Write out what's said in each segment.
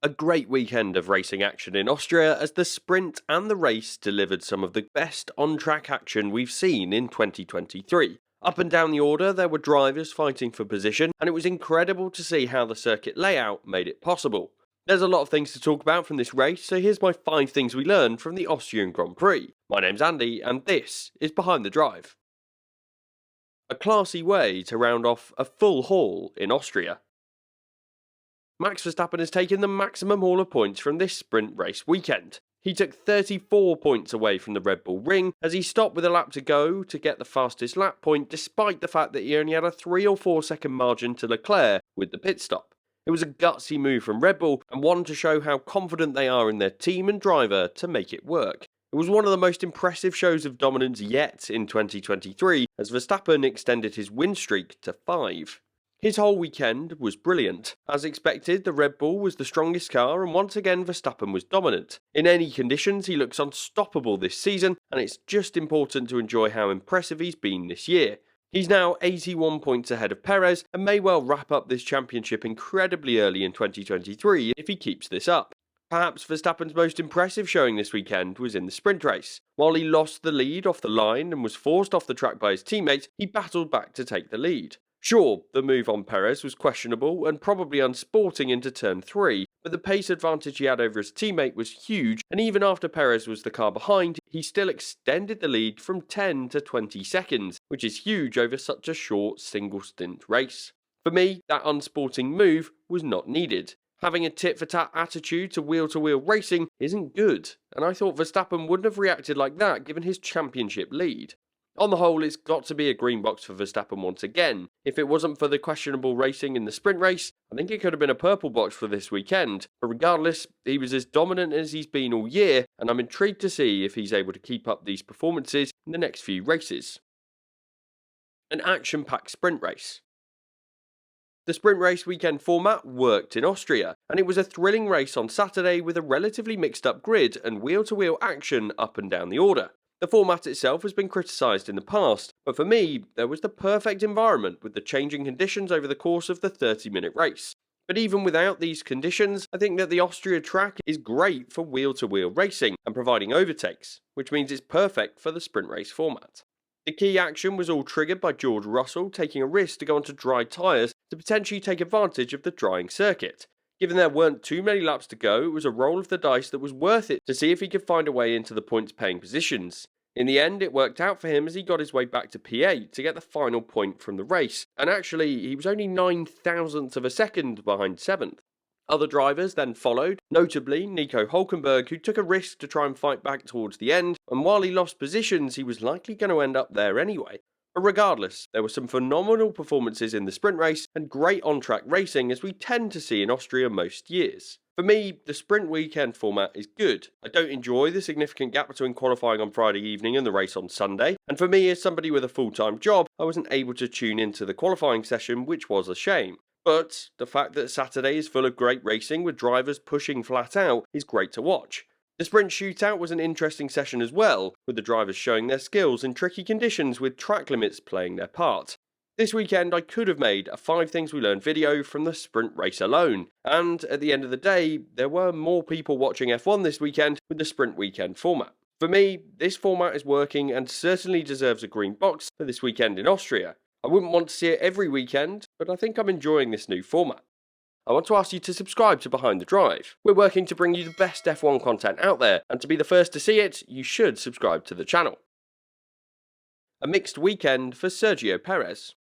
A great weekend of racing action in Austria as the sprint and the race delivered some of the best on-track action we've seen in 2023. Up and down the order there were drivers fighting for position, and it was incredible to see how the circuit layout made it possible. There's a lot of things to talk about from this race, so here's my 5 things we learned from the Austrian Grand Prix. My name's Andy and this is Behind the Drive. A classy way to round off a full haul in Austria. Max Verstappen has taken the maximum haul of points from this sprint race weekend. He took 34 points away from the Red Bull ring as he stopped with a lap to go to get the fastest lap point, despite the fact that he only had a 3 or 4 second margin to Leclerc with the pit stop. It was a gutsy move from Red Bull and one to show how confident they are in their team and driver to make it work. It was one of the most impressive shows of dominance yet in 2023 as Verstappen extended his win streak to 5. His whole weekend was brilliant. As expected, the Red Bull was the strongest car and once again Verstappen was dominant. In any conditions, he looks unstoppable this season and it's just important to enjoy how impressive he's been this year. He's now 81 points ahead of Perez and may well wrap up this championship incredibly early in 2023 if he keeps this up. Perhaps Verstappen's most impressive showing this weekend was in the sprint race. While he lost the lead off the line and was forced off the track by his teammates, he battled back to take the lead. Sure, the move on Perez was questionable and probably unsporting into turn 3, but the pace advantage he had over his teammate was huge, and even after Perez was the car behind, he still extended the lead from 10 to 20 seconds, which is huge over such a short single stint race. For me, that unsporting move was not needed. Having a tit-for-tat attitude to wheel-to-wheel racing isn't good, and I thought Verstappen wouldn't have reacted like that given his championship lead. On the whole, it's got to be a green box for Verstappen once again. If it wasn't for the questionable racing in the sprint race, I think it could have been a purple box for this weekend. But regardless, he was as dominant as he's been all year, and I'm intrigued to see if he's able to keep up these performances in the next few races. An action-packed sprint race. The sprint race weekend format worked in Austria, and it was a thrilling race on Saturday with a relatively mixed-up grid and wheel-to-wheel action up and down the order. The format itself has been criticised in the past, but for me, there was the perfect environment with the changing conditions over the course of the 30-minute race. But even without these conditions, I think that the Austria track is great for wheel-to-wheel racing and providing overtakes, which means it's perfect for the sprint race format. The key action was all triggered by George Russell taking a risk to go onto dry tyres to potentially take advantage of the drying circuit. Given there weren't too many laps to go, it was a roll of the dice that was worth it to see if he could find a way into the points-paying positions. In the end, it worked out for him as he got his way back to P8 to get the final point from the race, and actually, he was only 9 thousandths of a second behind 7th. Other drivers then followed, notably Nico Hülkenberg, who took a risk to try and fight back towards the end, and while he lost positions, he was likely going to end up there anyway. But regardless, there were some phenomenal performances in the sprint race and great on-track racing as we tend to see in Austria most years. For me, the sprint weekend format is good. I don't enjoy the significant gap between qualifying on Friday evening and the race on Sunday, and for me as somebody with a full-time job, I wasn't able to tune into the qualifying session, which was a shame. But the fact that Saturday is full of great racing with drivers pushing flat out is great to watch. The sprint shootout was an interesting session as well, with the drivers showing their skills in tricky conditions with track limits playing their part. This weekend I could have made a 5 things we learned video from the sprint race alone, and at the end of the day, there were more people watching F1 this weekend with the sprint weekend format. For me, this format is working and certainly deserves a green box for this weekend in Austria. I wouldn't want to see it every weekend, but I think I'm enjoying this new format. I want to ask you to subscribe to Behind the Drive. We're working to bring you the best F1 content out there, and to be the first to see it, you should subscribe to the channel. A mixed weekend for Sergio Perez.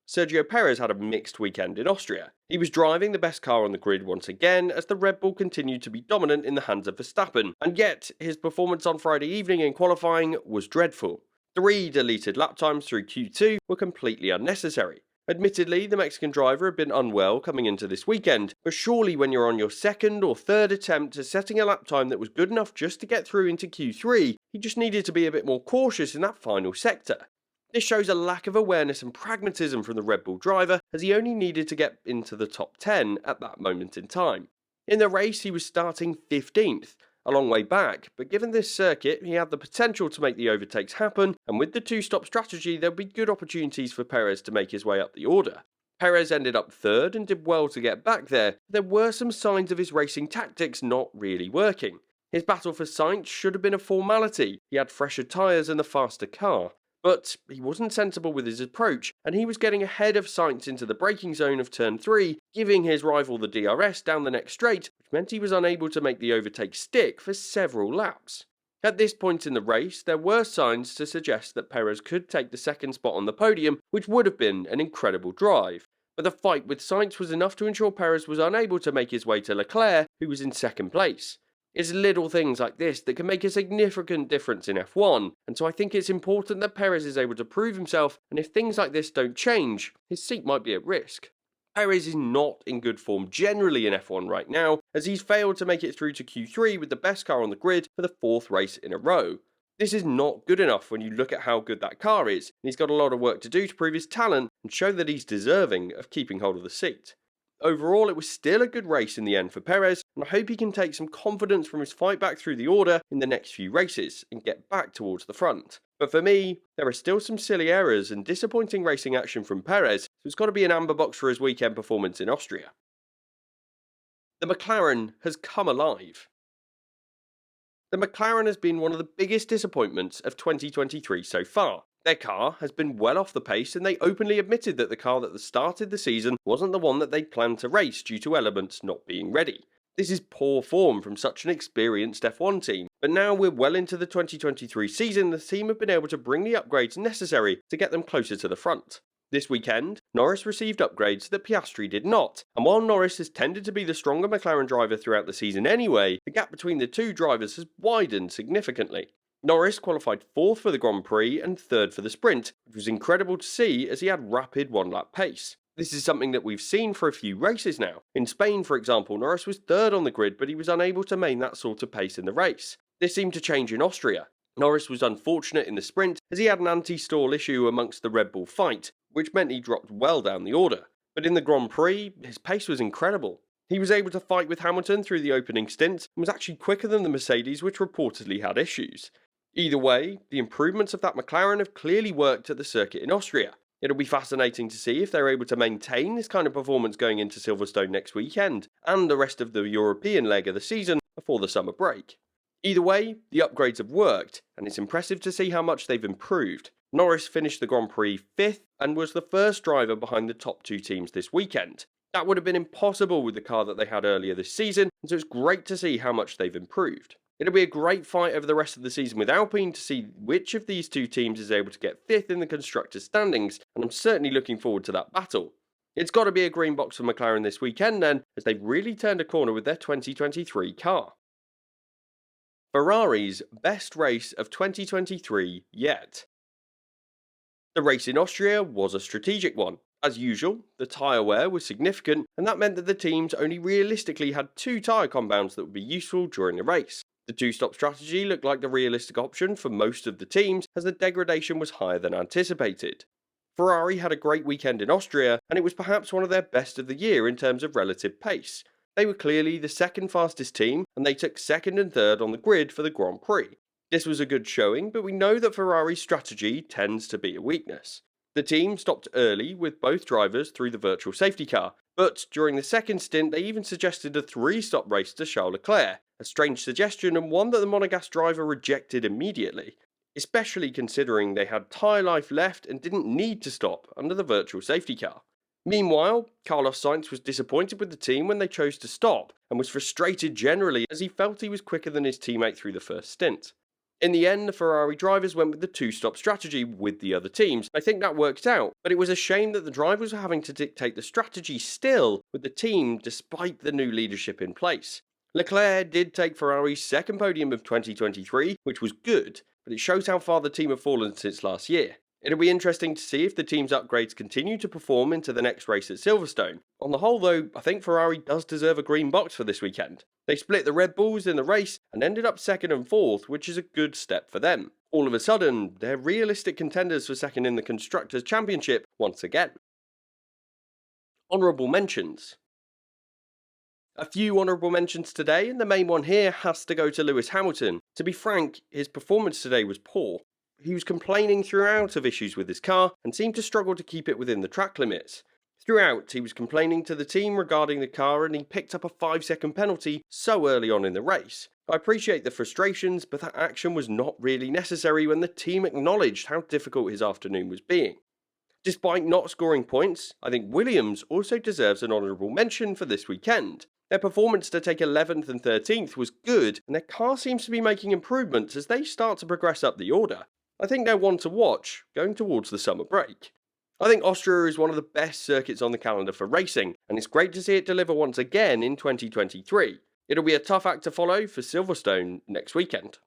Sergio Perez had a mixed weekend in Austria. He was driving the best car on the grid once again as the Red Bull continued to be dominant in the hands of Verstappen, and yet his performance on Friday evening in qualifying was dreadful. 3 deleted lap times through Q2 were completely unnecessary. Admittedly, the Mexican driver had been unwell coming into this weekend, but surely when you're on your 2nd or 3rd attempt at setting a lap time that was good enough just to get through into Q3, he just needed to be a bit more cautious in that final sector. This shows a lack of awareness and pragmatism from the Red Bull driver, as he only needed to get into the top 10 at that moment in time. In the race, he was starting 15th, a long way back, but given this circuit, he had the potential to make the overtakes happen, and with the 2-stop strategy, there would be good opportunities for Perez to make his way up the order. Perez ended up third and did well to get back there. There were some signs of his racing tactics not really working. His battle for Sainz should have been a formality. He had fresher tyres and the faster car. But he wasn't sensible with his approach, and he was getting ahead of Sainz into the braking zone of turn 3, giving his rival the DRS down the next straight, which meant he was unable to make the overtake stick for several laps. At this point in the race, there were signs to suggest that Perez could take the second spot on the podium, which would have been an incredible drive. But the fight with Sainz was enough to ensure Perez was unable to make his way to Leclerc, who was in second place. It's little things like this that can make a significant difference in F1, and so I think it's important that Perez is able to prove himself, and if things like this don't change, his seat might be at risk. Perez is not in good form generally in F1 right now, as he's failed to make it through to Q3 with the best car on the grid for the 4th race in a row. This is not good enough when you look at how good that car is, and he's got a lot of work to do to prove his talent and show that he's deserving of keeping hold of the seat. Overall, it was still a good race in the end for Perez, and I hope he can take some confidence from his fight back through the order in the next few races and get back towards the front. But for me, there are still some silly errors and disappointing racing action from Perez, so it's got to be an amber box for his weekend performance in Austria. The McLaren has come alive. The McLaren has been one of the biggest disappointments of 2023 so far. Their car has been well off the pace, and they openly admitted that the car that started the season wasn't the one that they planned to race due to elements not being ready. This is poor form from such an experienced F1 team, but now we're well into the 2023 season, the team have been able to bring the upgrades necessary to get them closer to the front. This weekend, Norris received upgrades that Piastri did not, and while Norris has tended to be the stronger McLaren driver throughout the season anyway, the gap between the two drivers has widened significantly. Norris qualified 4th for the Grand Prix and 3rd for the sprint, which was incredible to see as he had rapid one-lap pace. This is something that we've seen for a few races now. In Spain, for example, Norris was 3rd on the grid, but he was unable to maintain that sort of pace in the race. This seemed to change in Austria. Norris was unfortunate in the sprint as he had an anti-stall issue amongst the Red Bull fight, which meant he dropped well down the order. But in the Grand Prix, his pace was incredible. He was able to fight with Hamilton through the opening stint and was actually quicker than the Mercedes, which reportedly had issues. Either way, the improvements of that McLaren have clearly worked at the circuit in Austria. It'll be fascinating to see if they're able to maintain this kind of performance going into Silverstone next weekend, and the rest of the European leg of the season before the summer break. Either way, the upgrades have worked, and it's impressive to see how much they've improved. Norris finished the Grand Prix 5th, and was the first driver behind the top 2 teams this weekend. That would have been impossible with the car that they had earlier this season, and so it's great to see how much they've improved. It'll be a great fight over the rest of the season with Alpine to see which of these 2 teams is able to get 5th in the constructors' standings, and I'm certainly looking forward to that battle. It's got to be a green box for McLaren this weekend then, as they've really turned a corner with their 2023 car. Ferrari's best race of 2023 yet. The race in Austria was a strategic one. As usual, the tyre wear was significant, and that meant that the teams only realistically had 2 tyre compounds that would be useful during the race. The 2-stop strategy looked like the realistic option for most of the teams, as the degradation was higher than anticipated. Ferrari had a great weekend in Austria, and it was perhaps one of their best of the year in terms of relative pace. They were clearly the second fastest team, and they took 2nd and 3rd on the grid for the Grand Prix. This was a good showing, but we know that Ferrari's strategy tends to be a weakness. The team stopped early with both drivers through the virtual safety car, but during the second stint they even suggested a 3-stop race to Charles Leclerc, a strange suggestion and one that the Monegasque driver rejected immediately, especially considering they had tyre life left and didn't need to stop under the virtual safety car. Meanwhile, Carlos Sainz was disappointed with the team when they chose to stop, and was frustrated generally as he felt he was quicker than his teammate through the first stint. In the end, the Ferrari drivers went with the 2-stop strategy with the other teams. I think that worked out, but it was a shame that the drivers were having to dictate the strategy still with the team despite the new leadership in place. Leclerc did take Ferrari's second podium of 2023, which was good, but it shows how far the team have fallen since last year. It'll be interesting to see if the team's upgrades continue to perform into the next race at Silverstone. On the whole though, I think Ferrari does deserve a green box for this weekend. They split the Red Bulls in the race and ended up 2nd and 4th, which is a good step for them. All of a sudden, they're realistic contenders for 2nd in the Constructors' Championship once again. Honourable Mentions. A few honourable mentions today, and the main one here has to go to Lewis Hamilton. To be frank, his performance today was poor. He was complaining throughout of issues with his car and seemed to struggle to keep it within the track limits. Throughout, he was complaining to the team regarding the car and he picked up a 5-second penalty so early on in the race. I appreciate the frustrations, but that action was not really necessary when the team acknowledged how difficult his afternoon was being. Despite not scoring points, I think Williams also deserves an honourable mention for this weekend. Their performance to take 11th and 13th was good, and their car seems to be making improvements as they start to progress up the order. I think they're one to watch, going towards the summer break. I think Austria is one of the best circuits on the calendar for racing, and it's great to see it deliver once again in 2023. It'll be a tough act to follow for Silverstone next weekend.